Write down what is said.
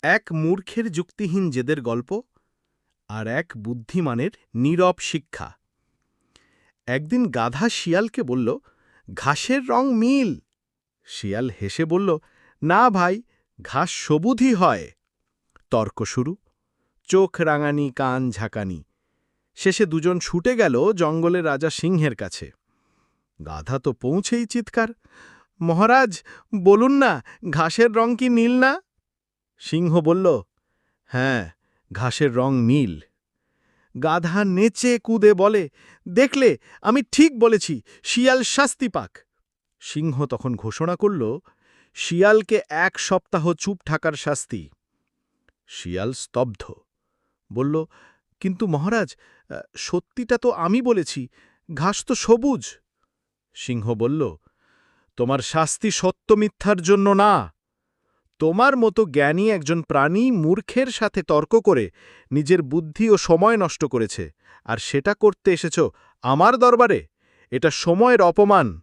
এক মূর্খের যুক্তিহীন জেদের গল্প আর এক বুদ্ধিমানের নীরব শিক্ষা। একদিন গাধা শিয়ালকে বলল, ঘাসের রং নীল। শিয়াল হেসে বলল, না ভাই, ঘাস সবুজই হয়। তর্ক শুরু, চোখ রাঙানি, কান ঝাঁকানি। শেষে দুজন ছুটে গেল জঙ্গলের রাজা সিংহের কাছে। গাধা তো পৌঁছেই চিৎকার, মহারাজ বলুন না, ঘাসের রং কি নীল না? সিংহ বলল, হ্যাঁ, ঘাসের রং নীল। গাধা নেচে কুদে বলে, দেখলে, আমি ঠিক বলেছি, শিয়াল শাস্তি পাক। সিংহ তখন ঘোষণা করল, শিয়ালকে 1 সপ্তাহ চুপ থাকার শাস্তি। শিয়াল স্তব্ধ, বলল, কিন্তু মহারাজ, সত্যিটা তো আমি বলেছি, ঘাস তো সবুজ। সিংহ বলল, তোমার শাস্তি সত্য মিথ্যার জন্য না। তোমার মতো জ্ঞানী একজন প্রাণী মূর্খের সাথে তর্ক করে নিজের বুদ্ধি ও সময় নষ্ট করেছে, আর সেটা করতে এসেছ আমার দরবারে। এটা সময়ের অপমান।